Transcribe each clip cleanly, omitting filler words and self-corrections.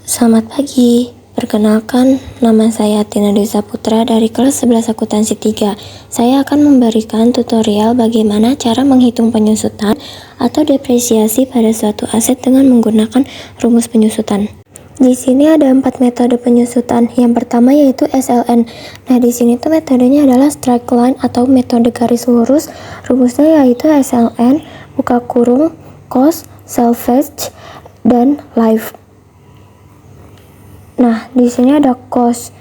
Selamat pagi, perkenalkan nama saya Tina Dwi Saputra dari kelas 11 akuntansi 3. Saya akan memberikan tutorial bagaimana cara menghitung penyusutan atau depresiasi pada suatu aset dengan menggunakan rumus penyusutan. Di sini ada 4 metode penyusutan. Yang pertama yaitu SLN. Nah, di sini tuh metodenya adalah straight line atau metode garis lurus. Rumusnya yaitu SLN, buka kurung, cost, salvage, dan life. Nah, di sini ada cost.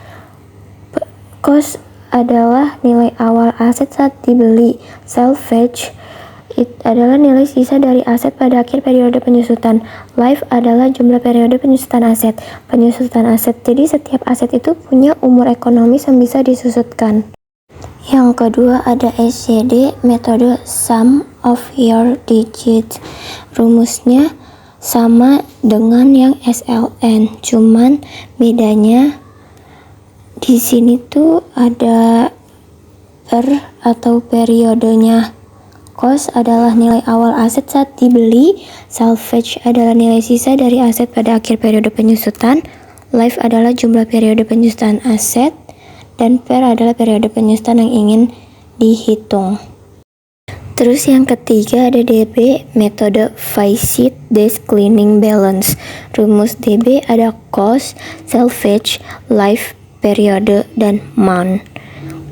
Cost adalah nilai awal aset saat dibeli. Salvage adalah nilai sisa dari aset pada akhir periode penyusutan. Life adalah jumlah periode penyusutan aset. Penyusutan aset. Jadi setiap aset itu punya umur ekonomis yang bisa disusutkan. Yang kedua ada SYD, metode sum of your digits. Rumusnya sama dengan yang SLN, cuman bedanya di sini tuh ada per atau periodenya. Cost adalah nilai awal aset saat dibeli, salvage adalah nilai sisa dari aset pada akhir periode penyusutan, life adalah jumlah periode penyusutan aset, dan per adalah periode penyusutan yang ingin dihitung. Terus yang ketiga ada DB, metode Facit Dash Cleaning Balance. Rumus DB ada cost, salvage, life, periode, dan month.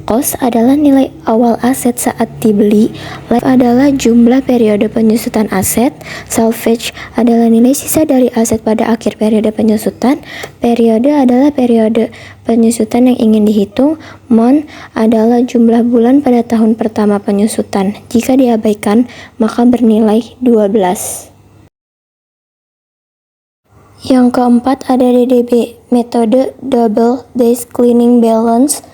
Cost adalah nilai awal aset saat dibeli, life adalah jumlah periode penyusutan aset, salvage adalah nilai sisa dari aset pada akhir periode penyusutan, periode adalah periode penyusutan yang ingin dihitung, month adalah jumlah bulan pada tahun pertama penyusutan. Jika diabaikan, maka bernilai 12. Yang keempat ada DDB, metode Double Dash Cleaning Balance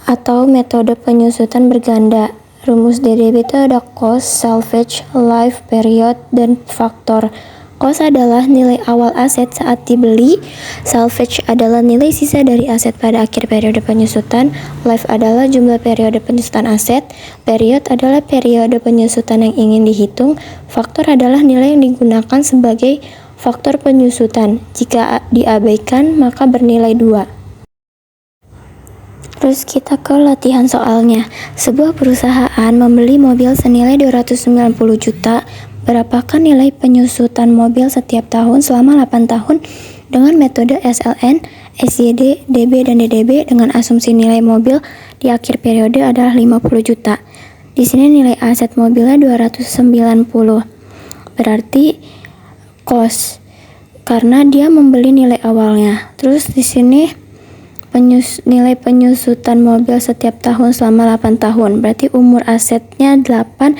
atau metode penyusutan berganda. Rumus DDB itu ada cost, salvage, life, period, dan faktor. Cost adalah nilai awal aset saat dibeli, salvage adalah nilai sisa dari aset pada akhir periode penyusutan, life adalah jumlah periode penyusutan aset, period adalah periode penyusutan yang ingin dihitung, faktor adalah nilai yang digunakan sebagai faktor penyusutan. Jika diabaikan, maka bernilai 2. Terus kita ke latihan soalnya. Sebuah perusahaan membeli mobil senilai 290 juta. Berapakah nilai penyusutan mobil setiap tahun selama 8 tahun dengan metode SLN, SYD, DB, dan DDB dengan asumsi nilai mobil di akhir periode adalah 50 juta. Di sini nilai aset mobilnya 290. Berarti cost karena dia membeli nilai awalnya. Terus di sini nilai penyusutan mobil setiap tahun selama 8 tahun. Berarti umur asetnya 8,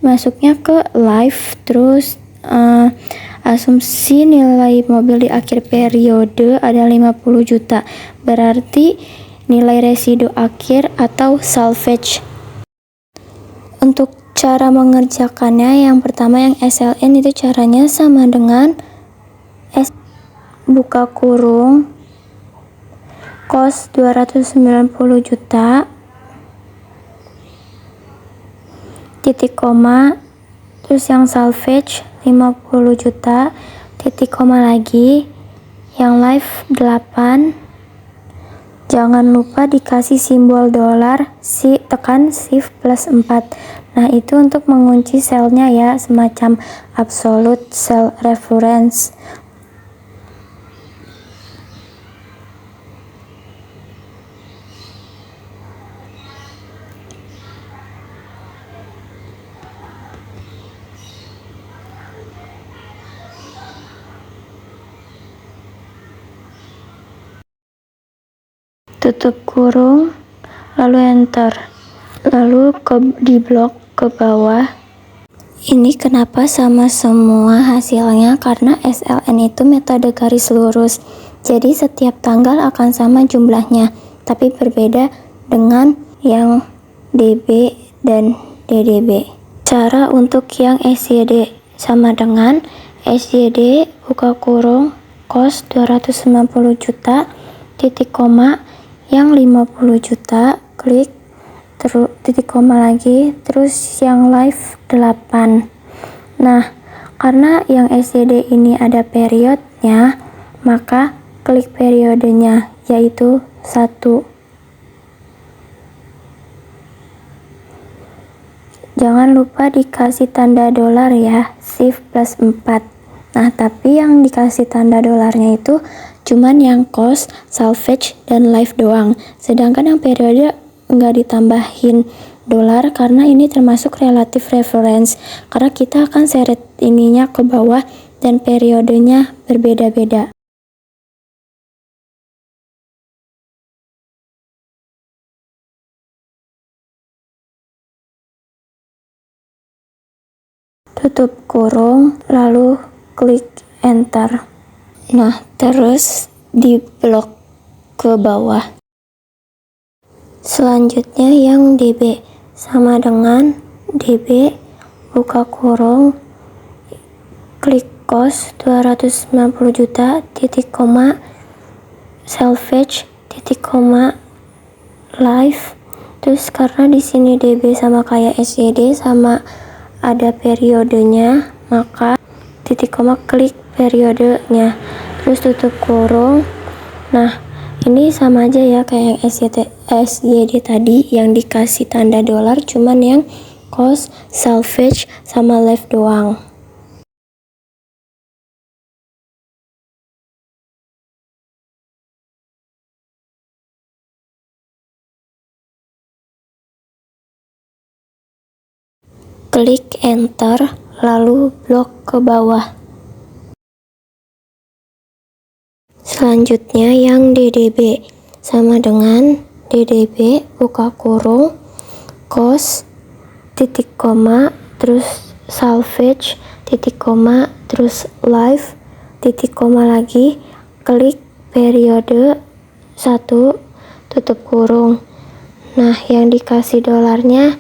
masuknya ke life. Terus asumsi nilai mobil di akhir periode ada 50 juta. Berarti nilai residu akhir atau salvage. Untuk cara mengerjakannya, yang pertama yang SLN itu caranya sama dengan buka kurung, cost 290 juta, titik koma, terus yang salvage 50 juta, titik koma lagi, yang life 8, jangan lupa dikasih simbol dolar, tekan shift plus 4. Nah, itu untuk mengunci selnya ya, semacam absolute cell reference. Tutup kurung, lalu enter, lalu di blok ke bawah. Ini kenapa sama semua hasilnya? Karena SLN itu metode garis lurus, jadi setiap tanggal akan sama jumlahnya, tapi berbeda dengan yang DB dan DDB. Cara untuk yang SYD sama dengan SYD buka kurung, cost 290 juta, titik koma, yang 50 juta, klik, terus titik koma lagi, terus yang live 8. Nah, karena yang SYD ini ada periodnya, maka klik periodenya, yaitu 1. Jangan lupa dikasih tanda dolar ya, shift +4. Nah, tapi yang dikasih tanda dolarnya itu cuman yang cost, salvage, dan live doang. Sedangkan yang periode nggak ditambahin dolar karena ini termasuk relative reference. Karena kita akan seret ininya ke bawah dan periodenya berbeda-beda. Tutup kurung, lalu klik enter. Nah, terus di blok ke bawah. Selanjutnya yang DB sama dengan DB buka kurung, klik cost 290 juta titik koma salvage titik koma live. Terus karena di sini DB sama kayak SYD sama ada periodenya, maka titik koma klik periodenya, terus tutup kurung. Nah, ini sama aja ya kayak yang SYD tadi yang dikasih tanda dolar, cuman yang cost, salvage, sama live doang. Klik enter, lalu blok ke bawah. Selanjutnya yang DDB sama dengan DDB buka kurung, cost, titik koma, terus salvage, titik koma, terus live, titik koma lagi, klik periode 1, tutup kurung. Nah, yang dikasih dolarnya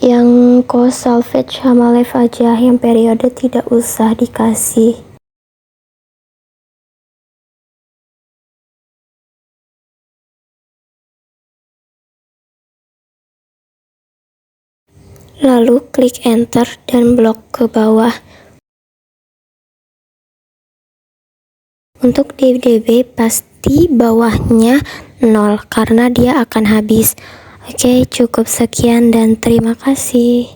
yang cost, salvage, sama live aja, yang periode tidak usah dikasih. Lalu klik enter dan blok ke bawah. Untuk DDB pasti bawahnya 0 karena dia akan habis. Oke, cukup sekian dan terima kasih.